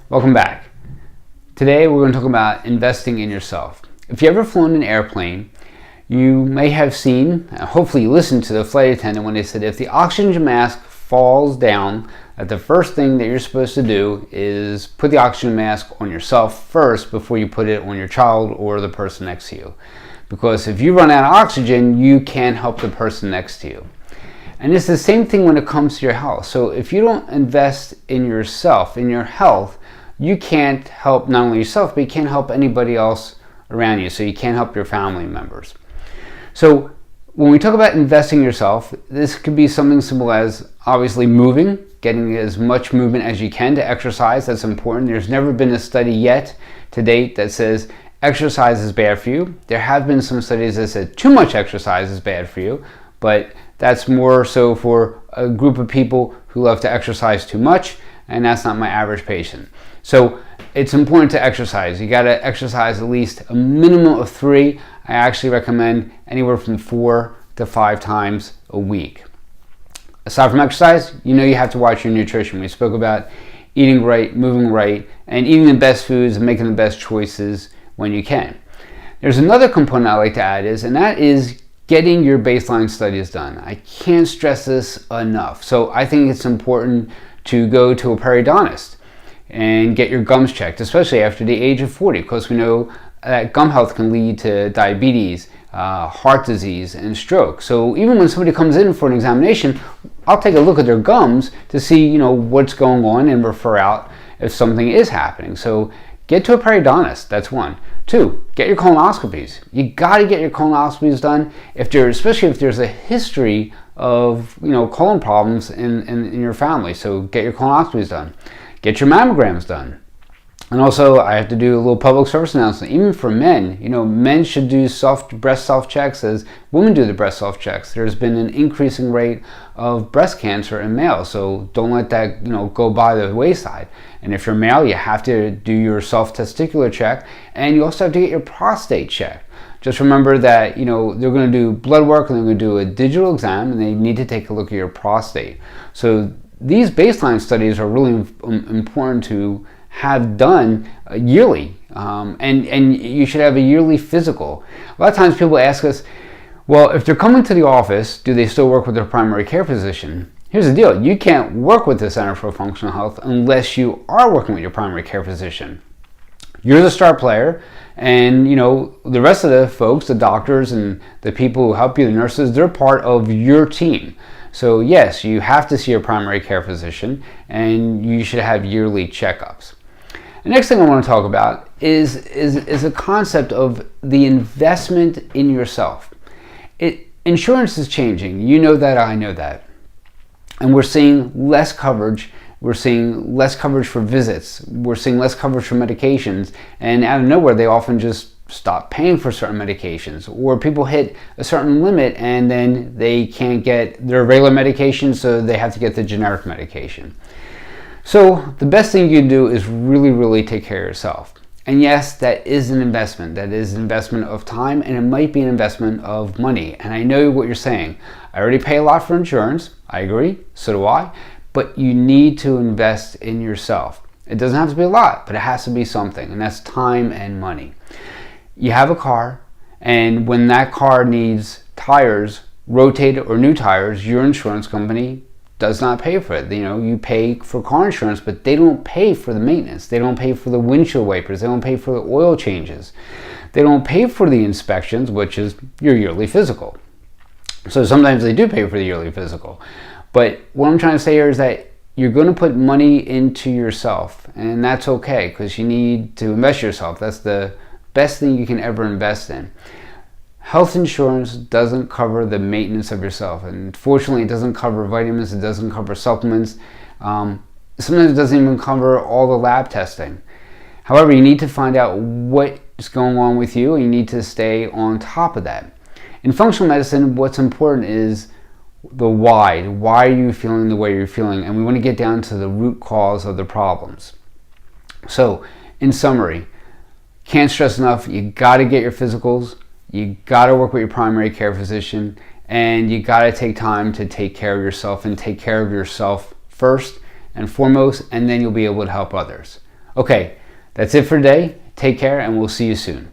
Welcome back. Today we're going to talk about investing in yourself. If you ever flown an airplane, you may have seen, hopefully you listened to the flight attendant when they said if the oxygen mask falls down, that the first thing that you're supposed to do is put the oxygen mask on yourself first before you put it on your child or the person next to you. Because if you run out of oxygen, you can't help the person next to you. And it's the same thing when it comes to your health. So if you don't invest in yourself, in your health, you can't help not only yourself, but you can't help anybody else around you. So you can't help your family members. So when we talk about investing in yourself, this could be something simple as obviously moving, getting as much movement as you can to exercise. That's important. There's never been a study yet to date that says exercise is bad for you. There have been some studies that said too much exercise is bad for you, but that's more so for a group of people who love to exercise too much, and that's not my average patient. So it's important to exercise. You got to exercise at least a minimum of 3. I actually recommend anywhere from 4 to 5 times a week. Aside from exercise, you have to watch your nutrition. We spoke about eating right, moving right, and eating the best foods and making the best choices when you can. There's another component I like to add and that is getting your baseline studies done. I can't stress this enough. So I think it's important to go to a periodontist and get your gums checked, especially after the age of 40, because we know that gum health can lead to diabetes, heart disease, and stroke. So even when somebody comes in for an examination, I'll take a look at their gums to see what's going on and refer out if something is happening. So get to a periodontist. That's 1. 2, get your colonoscopies. You got to get your colonoscopies done especially if there's a history of colon problems in your family. So get your colonoscopies done. Get your mammograms done. And also, I have to do a little public service announcement. Even for men, men should do breast self-checks as women do the breast self-checks. There's been an increasing rate of breast cancer in males, so don't let that go by the wayside. And if you're male, you have to do your self-testicular check, and you also have to get your prostate checked. Just remember that they're going to do blood work and they're going to do a digital exam, and they need to take a look at your prostate. So these baseline studies are really important to have done yearly, and you should have a yearly physical. A lot of times people ask us, well, if they're coming to the office, do they still work with their primary care physician? Here's the deal. You can't work with the Center for Functional Health unless you are working with your primary care physician. You're the star player, and the rest of the folks, the doctors and the people who help you, the nurses, they're part of your team. So yes, you have to see your primary care physician, and you should have yearly checkups. The next thing I want to talk about is a concept of the investment in yourself. Insurance is changing. You know that, I know that. And we're seeing less coverage. We're seeing less coverage for visits. We're seeing less coverage for medications. And out of nowhere, they often just stop paying for certain medications. Or people hit a certain limit and then they can't get their regular medication, so they have to get the generic medication. So the best thing you can do is really, really take care of yourself. And yes, that is an investment. That is an investment of time, and it might be an investment of money. And I know what you're saying. I already pay a lot for insurance. I agree. So do I. But you need to invest in yourself. It doesn't have to be a lot, but it has to be something, and that's time and money. You have a car, and when that car needs tires, rotated or new tires, your insurance company does not pay for it. You pay for car insurance, but they don't pay for the maintenance. They don't pay for the windshield wipers. They don't pay for the oil changes. They don't pay for the inspections, which is your yearly physical. So sometimes they do pay for the yearly physical. But what I'm trying to say here is that you're going to put money into yourself, and that's okay, because you need to invest yourself. That's the best thing you can ever invest in. Health insurance doesn't cover the maintenance of yourself, and fortunately it doesn't cover vitamins, it doesn't cover supplements, sometimes it doesn't even cover all the lab testing. However, you need to find out what's going on with you, and you need to stay on top of that. In functional medicine, what's important is the why. Why are you feeling the way you're feeling? And we want to get down to the root cause of the problems. So, in summary, can't stress enough, you got to get your physicals. You got to work with your primary care physician, and you got to take time to take care of yourself, and take care of yourself first and foremost, and then you'll be able to help others. Okay, that's it for today. Take care, and we'll see you soon.